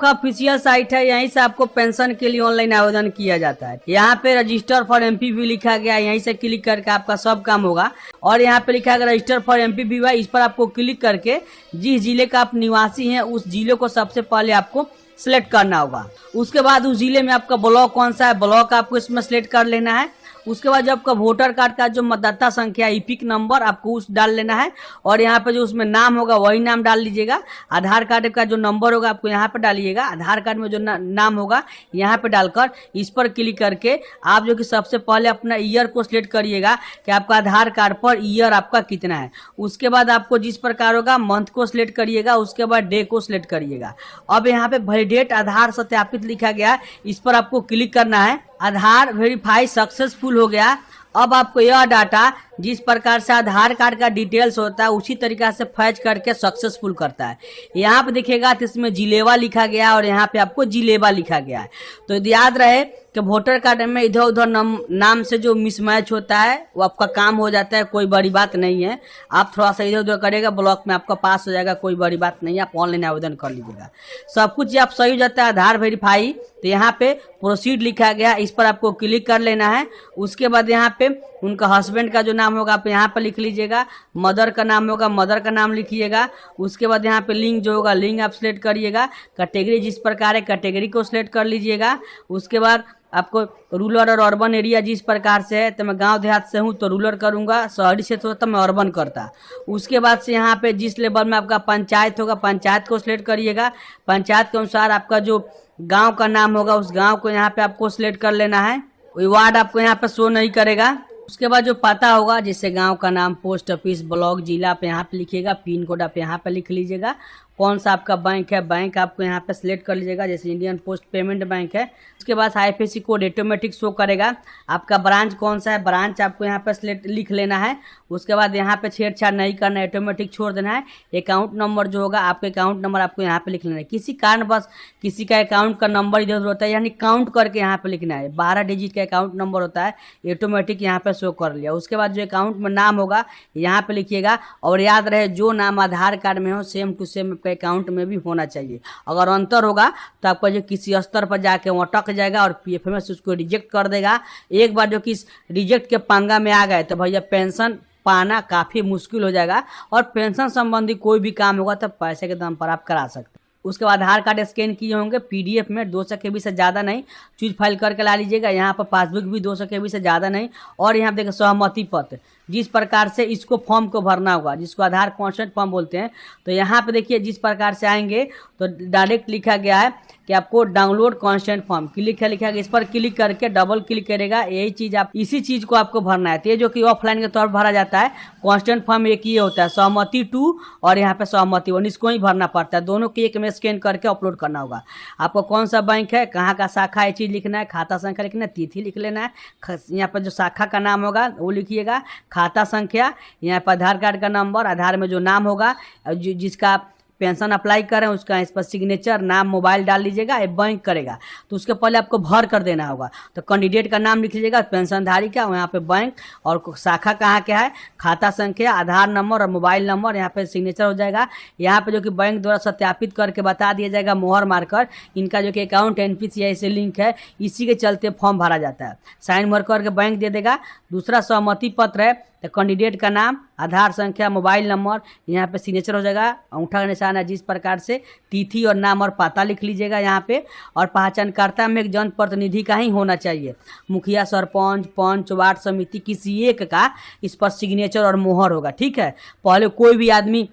आपका official site है, यहीं से आपको पेंशन के लिए ऑनलाइन आवेदन किया जाता है। यहाँ पे रजिस्टर फॉर एमपीवी लिखा गया है, यहीं से क्लिक करके आपका सब काम होगा। और यहाँ पे लिखा है रजिस्टर फॉर एमपीवी, इस पर आपको क्लिक करके जिस जिले का आप निवासी हैं उस जिले को सबसे पहले आपको सिलेक्ट करना होगा। उसके बाद उस जिले में आपका ब्लॉक कौन सा है, ब्लॉक आपको इसमें सिलेक्ट कर लेना है। उसके बाद जो आपका वोटर कार्ड का जो मतदाता संख्या ईपिक नंबर आपको उस डाल लेना है और यहाँ पे जो उसमें नाम होगा वही नाम डाल लीजिएगा। आधार कार्ड का जो नंबर होगा आपको यहाँ पे डालिएगा। आधार कार्ड में जो नाम होगा यहाँ पे डालकर इस पर क्लिक करके आप जो कि सबसे पहले अपना ईयर को सिलेक्ट करिएगा कि आपका आधार कार्ड पर ईयर आपका कितना है। उसके बाद आपको जिस प्रकार होगा मंथ को सिलेक्ट करिएगा, उसके बाद डे को सिलेक्ट करिएगा। अब यहाँ पे वैलिडेट आधार सत्यापित लिखा गया, इस पर आपको क्लिक करना है। आधार वेरीफाई सक्सेसफुल हो गया। अब आपको यह डाटा जिस प्रकार से आधार कार्ड का डिटेल्स होता है उसी तरीका से फैच करके सक्सेसफुल करता है। यहाँ पे देखिएगा तो इसमें जिलेवा लिखा गया और यहाँ पे आपको जिलेबा लिखा गया है। तो याद रहे कि वोटर कार्ड में इधर उधर नाम से जो मिसमैच होता है वो आपका काम हो जाता है, कोई बड़ी बात नहीं है। आप थोड़ा सा इधर उधर करेगा, ब्लॉक में आपका पास हो जाएगा, कोई बड़ी बात नहीं है। आप ऑनलाइन आवेदन कर लीजिएगा, सब कुछ आप सही हो जाता है। आधार वेरीफाई, तो यहाँ पे प्रोसीड लिखा गया, इस पर आपको क्लिक कर लेना है। उसके बाद यहाँ पे उनका हस्बैंड का जो नाम होगा आप यहाँ पर लिख लीजिएगा, मदर का नाम होगा मदर का नाम लिखिएगा। उसके बाद यहाँ पे लिंग जो होगा लिंग आप सिलेक्ट करिएगा। कैटेगरी जिस प्रकार है कैटेगरी को सिलेक्ट कर लीजिएगा। उसके बाद आपको रूरल और अर्बन एरिया जिस प्रकार से है, तो मैं गांव देहात से हूँ तो रूरल करूँगा, शहरी क्षेत्र होता मैं अर्बन करता। उसके बाद से यहाँ पे जिस लेवल में आपका पंचायत होगा पंचायत को सिलेक्ट करिएगा। पंचायत के अनुसार आपका जो गांव का नाम होगा उस गांव को यहाँ पे आपको सिलेक्ट कर लेना है। वार्ड आपको यहाँ पे शो नहीं करेगा। उसके बाद जो पता होगा जैसे गांव का नाम, पोस्ट ऑफिस, ब्लॉक, जिला आप यहाँ पे लिखिएगा। पिन कोड आप यहाँ पे लिख लीजिएगा। कौन सा आपका बैंक है, बैंक आपको यहाँ पे सिलेक्ट कर लीजिएगा, जैसे इंडियन पोस्ट पेमेंट बैंक है। उसके बाद आईएफएससी कोड ऑटोमेटिक शो करेगा। आपका ब्रांच कौन सा है, ब्रांच आपको यहाँ पे सिलेक्ट लिख लेना है। उसके बाद यहाँ पे छेड़छाड़ नहीं करना है, ऑटोमेटिक छोड़ देना है। अकाउंट नंबर जो होगा आपका अकाउंट नंबर आपको यहाँ पे लिख लेना है। किसी कारण बस किसी का अकाउंट का नंबर इधर उधर होता है, यानी काउंट करके यहाँ पे लिखना है। 12 डिजिट का अकाउंट नंबर होता है, ऑटोमेटिक यहाँ पे शो कर लिया। उसके बाद जो अकाउंट में नाम होगा यहाँ पे लिखिएगा। और याद रहे जो नाम आधार कार्ड में हो सेम टू सेम आपके अकाउंट में भी होना चाहिए। अगर अंतर होगा तो आपका जो किसी स्तर पर जाके वो अटक जाएगा और पीएफएमएस उसको रिजेक्ट कर देगा। एक बार जो कि रिजेक्ट के पंगा में आ गए तो भैया पेंशन पाना काफ़ी मुश्किल हो जाएगा। और पेंशन संबंधी कोई भी काम होगा तो पैसे के दम पर आप करा सकते हैं। उसके बाद आधार कार्ड स्कैन किए होंगे पीडीएफ में 200 KB से ज़्यादा नहीं, चीज फाइल करके ला लीजिएगा। यहाँ पर पासबुक भी 200 KB से ज़्यादा नहीं। और यहाँ देखिए सहमति पत्र, जिस प्रकार से इसको फॉर्म को भरना होगा जिसको आधार कॉन्सेंट फॉर्म बोलते हैं। तो यहाँ पे देखिए जिस प्रकार से आएंगे तो डायरेक्ट लिखा गया है कि आपको डाउनलोड कॉन्सेंट फॉर्म लिखा गया। इस पर क्लिक करके डबल क्लिक करेगा, यही चीज़ आप इसी चीज़ को आपको भरना है। तो ये जो कि ऑफलाइन के तौर पर भरा जाता है, कॉन्सेंट फॉर्म एक ही होता है, सहमति 2 और यहाँ पे सहमति 1, इसको ही भरना पड़ता है। दोनों के एक में स्कैन करके अपलोड करना होगा। आपको कौन सा बैंक है, कहाँ का शाखा, ये चीज़ लिखना है। खाता संख्या लिखना है, तिथि लिख लेना है। यहाँ पर जो शाखा का नाम होगा वो लिखिएगा, खाता संख्या, यहाँ पर आधार कार्ड का नंबर, आधार में जो नाम होगा जिसका पेंशन अप्लाई करें उसका इस पर सिग्नेचर, नाम, मोबाइल डाल लीजिएगा। ये बैंक करेगा तो उसके पहले आपको भर कर देना होगा। तो कैंडिडेट का नाम लिख लीजिएगा, पेंशनधारी का, यहाँ पे बैंक और शाखा कहाँ क्या है, खाता संख्या, आधार नंबर और मोबाइल नंबर, यहाँ पे सिग्नेचर हो जाएगा। यहाँ पे जो कि बैंक द्वारा सत्यापित करके बता दिया जाएगा मोहर मारकर इनका जो कि अकाउंट एनपीसीआई से लिंक है, इसी के चलते फॉर्म भरा जाता है। साइन भर करके बैंक दे देगा। दूसरा सहमति पत्र है, तो कैंडिडेट का नाम, आधार संख्या, मोबाइल नंबर, यहाँ पे सिग्नेचर हो जाएगा। अंगूठा का निशान है, जिस प्रकार से तिथि और नाम और पता लिख लीजिएगा यहाँ पे। और पहचानकर्ता में एक जनप्रतिनिधि का ही होना चाहिए, मुखिया, सरपंच, पंच, वार्ड समिति, किसी एक का इस पर सिग्नेचर और मोहर होगा। ठीक है, पहले कोई भी आदमी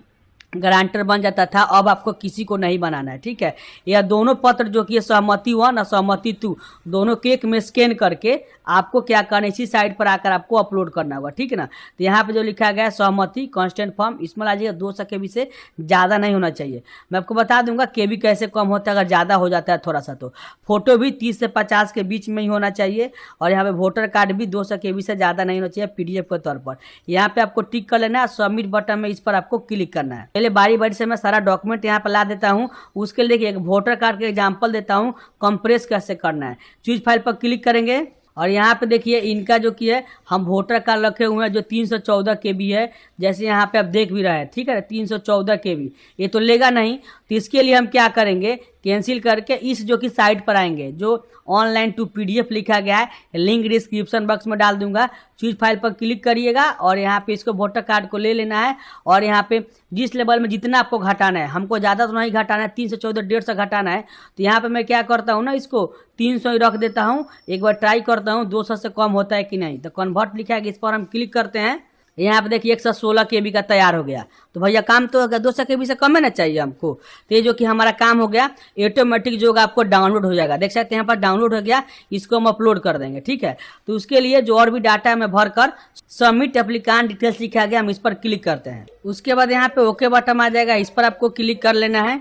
गारंटर बन जाता था, अब आपको किसी को नहीं बनाना है। ठीक है, यह दोनों पत्र जो कि सहमति 1 और सहमति 2 दोनों के एक में स्कैन करके आपको क्या करना है, इसी साइट पर आकर आपको अपलोड करना होगा। ठीक है ना। तो यहाँ पे जो लिखा गया है सहमति कॉन्स्टेंट फॉर्म, इसमें लाजिएगा 200 KB से ज़्यादा नहीं होना चाहिए। मैं आपको बता दूंगा केबी कैसे कम होता है अगर ज़्यादा हो जाता है थोड़ा सा। तो फोटो भी 30 से 50 के बीच में ही होना चाहिए। और यहाँ पे वोटर कार्ड भी 200 KB से ज़्यादा नहीं होना चाहिए पीडीएफ के तौर पर। यहाँ पे आपको टिक कर लेना है, सबमिट बटन में इस पर आपको क्लिक करना है। पहले बारी बारी से मैं सारा डॉक्यूमेंट यहाँ पर ला देता हूँ। उसके लिए एक वोटर कार्ड का एग्जाम्पल देता हूँ, कंप्रेस कैसे करना है। चूज फाइल पर क्लिक करेंगे और यहाँ पे देखिए इनका जो कि है हम वोटर कार्ड रखे हुए हैं जो 314 KB है, जैसे यहाँ पे आप देख भी रहे हैं। ठीक है, 314 KB ये तो लेगा नहीं। तो इसके लिए हम क्या करेंगे कैंसिल करके इस जो कि साइट पर आएंगे, जो ऑनलाइन टू PDF लिखा गया है, लिंक डिस्क्रिप्शन बॉक्स में डाल दूंगा। चूज फाइल पर क्लिक करिएगा और यहाँ पे इसको वोटर कार्ड को ले लेना है और यहाँ पे जिस लेवल में जितना आपको घटाना है, हमको ज़्यादा तो नहीं घटाना है, 3 से 14 150 घटाना है। तो यहाँ पे मैं क्या करता हूँ ना, इसको 300 ही रख देता हूँ। एक बार ट्राई करता हूँ 200 से कम होता है कि नहीं। तो कन्वर्ट लिखा है, इस पर हम क्लिक करते हैं। यहाँ पे देखिए 116 KB का तैयार हो गया। तो भैया काम तो हो गया, 200 KB से कम है ना चाहिए हमको। तो ये जो कि हमारा काम हो गया, ऑटोमेटिक जो होगा आपको डाउनलोड हो जाएगा। देख सकते हैं यहाँ पर डाउनलोड हो गया, इसको हम अपलोड कर देंगे। ठीक है, तो उसके लिए जो और भी डाटा में भर कर सबमिट एप्लीकांट डिटेल्स लिखा गया, हम इस पर क्लिक करते हैं। उसके बाद यहाँ पे ओके बटन आ जाएगा, इस पर आपको क्लिक कर लेना है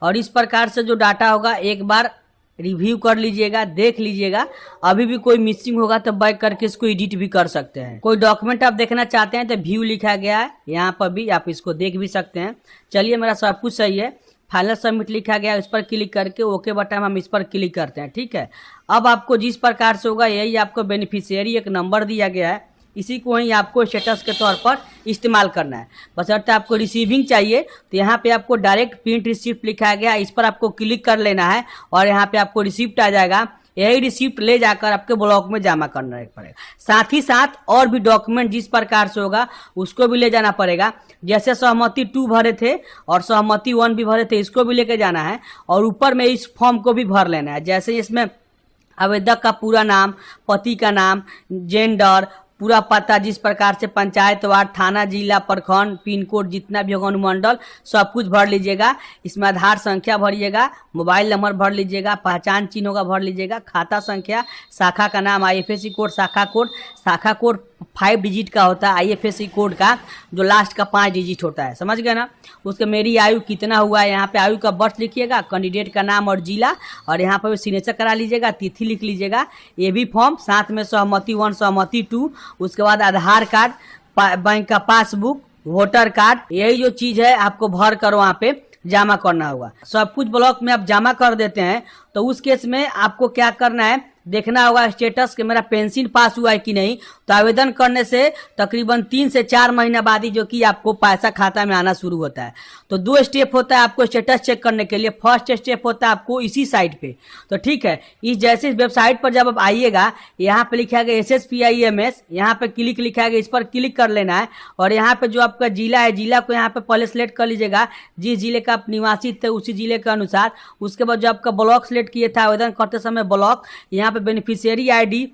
और इस प्रकार से जो डाटा होगा एक बार रिव्यू कर लीजिएगा, देख लीजिएगा। अभी भी कोई मिसिंग होगा तो बैक करके इसको एडिट भी कर सकते हैं। कोई डॉक्यूमेंट आप देखना चाहते हैं तो व्यू लिखा गया है, यहाँ पर भी आप इसको देख भी सकते हैं। चलिए मेरा सब कुछ सही है, फाइनल सबमिट लिखा गया, इस पर क्लिक करके ओके बटन हम इस पर क्लिक करते हैं। ठीक है, अब आपको जिस प्रकार से होगा यही आपको बेनिफिशियरी एक नंबर दिया गया है, इसी को ही आपको स्टेटस के तौर पर इस्तेमाल करना है। बशर्ते आपको रिसीविंग चाहिए तो यहाँ पे आपको डायरेक्ट प्रिंट रिसिप्ट लिखा गया, इस पर आपको क्लिक कर लेना है और यहाँ पे आपको रिसिप्ट आ जाएगा। यही रिसिप्ट ले जाकर आपके ब्लॉक में जमा करना पड़ेगा। साथ ही साथ और भी डॉक्यूमेंट जिस प्रकार से होगा उसको भी ले जाना पड़ेगा। जैसे सहमति 2 भरे थे और सहमति 1 भी भरे थे, इसको भी लेके जाना है और ऊपर में इस फॉर्म को भी भर लेना है। जैसे इसमें आवेदक का पूरा नाम, पति का नाम, जेंडर, पूरा पता, जिस प्रकार से पंचायत वार्ड, थाना, जिला, प्रखंड, पिन कोड जितना भी होगा अनुमंडल सब कुछ भर लीजिएगा। इसमें आधार संख्या भरिएगा, मोबाइल नंबर भर लीजिएगा, पहचान चिन्ह होगा भर लीजिएगा, खाता संख्या, शाखा का नाम, IFSC कोड, शाखा कोड 5 डिजिट का होता है, IFSC कोड का जो लास्ट का 5 डिजिट होता है, समझ गए ना। उसके मेरी आयु कितना हुआ है, यहाँ पे आयु का बर्थ लिखिएगा, कैंडिडेट का नाम और जिला, और यहाँ पर सिग्नेचर करा लीजिएगा, तिथि लिख लीजिएगा। ये भी फॉर्म साथ में सहमति 1, सहमति 2, उसके बाद आधार कार्ड, बैंक का पासबुक, वोटर कार्ड, यही जो चीज है आपको भर कर वहाँ पे जमा करना होगा। सब कुछ ब्लॉक में आप जमा कर देते हैं तो उस केस में आपको क्या करना है, देखना होगा स्टेटस कि मेरा पेंशन पास हुआ है कि नहीं। तो आवेदन करने से तकरीबन 3 से 4 महीना बाद ही जो कि आपको पैसा खाता में आना शुरू होता है। तो 2 स्टेप होता है आपको स्टेटस चेक करने के लिए। फर्स्ट स्टेप होता है आपको इसी साइट पे, तो ठीक है, इस जैसे वेबसाइट पर जब आप आइएगा, यहाँ पे लिखा गया SSPIMS, यहाँ पे क्लिक लिखा गया, इस पर क्लिक कर लेना है और यहाँ पे जो आपका जिला है, जिला को यहाँ पे पहले सिलेक्ट कर लीजिएगा, जिस जिले का आप निवासी थे उसी जिले के अनुसार। उसके बाद जो आपका ब्लॉक सिलेक्ट किए थे आवेदन करते समय ब्लॉक, यहाँ पे बेनिफिशियरी आईडी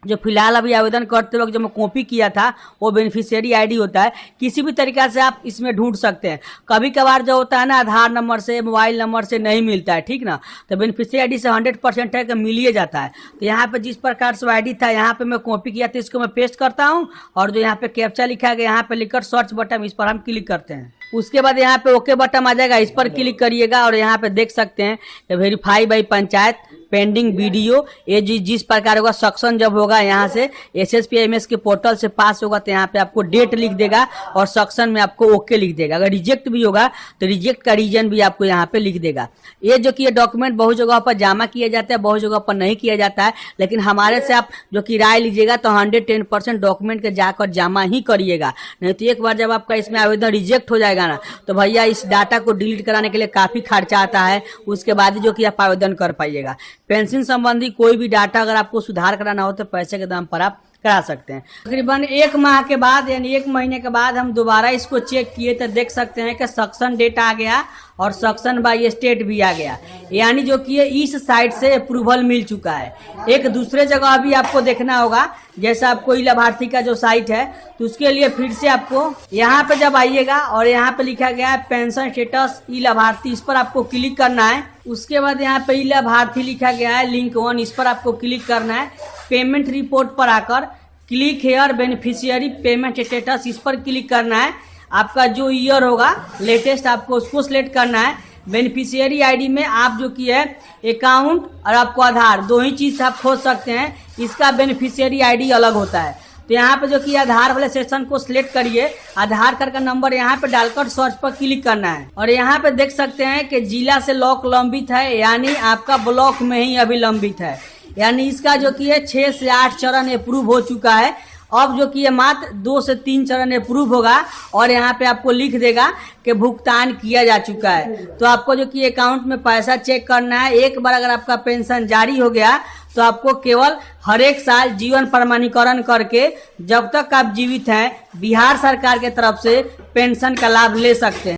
जो फिलहाल अभी आवेदन करते वक्त जो मैं कॉपी किया था वो बेनिफिशियरी आईडी होता है। किसी भी तरीका से आप इसमें ढूंढ सकते हैं। कभी कभार जो होता है ना, आधार नंबर से, मोबाइल नंबर से नहीं मिलता है, ठीक ना, तो बेनिफिशियरी आईडी से 100% है कि मिल ही जाता है। तो यहाँ पे जिस प्रकार से आईडी था, यहाँ पे मैं कॉपी किया था, इसको मैं पेस्ट करता हूँ और जो यहाँ पे कैप्चा लिखा गया, यहाँ पे लिखकर सर्च बटन, इस पर हम क्लिक करते हैं। उसके बाद यहाँ पे ओके बटन आ जाएगा, इस पर क्लिक करिएगा और यहाँ पे देख सकते हैं कि verify by panchayat pending video, ये जिस प्रकार होगा सक्शन जब होगा यहाँ से SSPIMS के पोर्टल से पास होगा तो यहाँ पे आपको डेट लिख देगा और सक्शन में आपको ओके लिख देगा। अगर रिजेक्ट भी होगा तो रिजेक्ट का रीजन भी आपको यहाँ पे लिख देगा। ये जो कि ये डॉक्यूमेंट बहुत जगह पर जमा किया जाता है, बहुत जगह पर नहीं किया जाता है, लेकिन हमारे से आप जो कि राय लीजिएगा तो 110% डॉक्यूमेंट के जाकर जमा ही करिएगा। नहीं तो एक बार जब आपका इसमें आवेदन रिजेक्ट हो जाएगा ना, तो भैया इस डाटा को डिलीट कराने के लिए काफी खर्चा आता है, उसके बाद ही जो कि आप आवेदन कर पाइएगा। पेंशन संबंधी कोई भी डाटा अगर आपको सुधार कराना हो तो पैसे के दाम पर आप करा सकते हैं। तकरीबन 1 माह के बाद यानी 1 महीने के बाद हम दोबारा इसको चेक किए तो देख सकते हैं कि सक्शन डेट आ गया और सक्शन बाय स्टेट भी आ गया, यानी जो कि इस साइट से अप्रूवल मिल चुका है। एक दूसरे जगह भी आपको देखना होगा, जैसा आपको ई लाभार्थी का जो साइट है, तो उसके लिए फिर से आपको यहाँ पे जब आइएगा और यहाँ पे लिखा गया है पेंशन स्टेटस ई लाभार्थी, इस पर आपको क्लिक करना है। उसके बाद यहाँ पे ई लाभार्थी लिखा गया है लिंक 1, इस पर आपको क्लिक करना है। पेमेंट रिपोर्ट पर आकर click here beneficiary payment status, इस पर क्लिक करना है। आपका जो ईयर होगा लेटेस्ट आपको उसको सिलेक्ट करना है। बेनिफिशियरी आईडी में आप जो की है अकाउंट और आपको आधार, 2 ही चीज आप खोज सकते हैं, इसका बेनिफिशियरी आईडी अलग होता है। तो यहाँ पे जो कि आधार वाले सेक्शन को सिलेक्ट करिए, आधार कार्ड का नंबर यहाँ पे डालकर सर्च पर क्लिक करना है और यहाँ पे देख सकते हैं कि जिला से लॉक लंबित है, यानी आपका ब्लॉक में ही अभी लंबित है, यानी इसका जो कि है 6 से 8 चरण अप्रूव हो चुका है अब जो कि ये मात्र 2 से 3 चरण अप्रूव होगा और यहाँ पे आपको लिख देगा कि भुगतान किया जा चुका है। तो आपको जो कि अकाउंट में पैसा चेक करना है। एक बार अगर आपका पेंशन जारी हो गया तो आपको केवल हर एक साल जीवन प्रमाणीकरण करके जब तक आप जीवित हैं बिहार सरकार के तरफ से पेंशन का लाभ ले सकते हैं।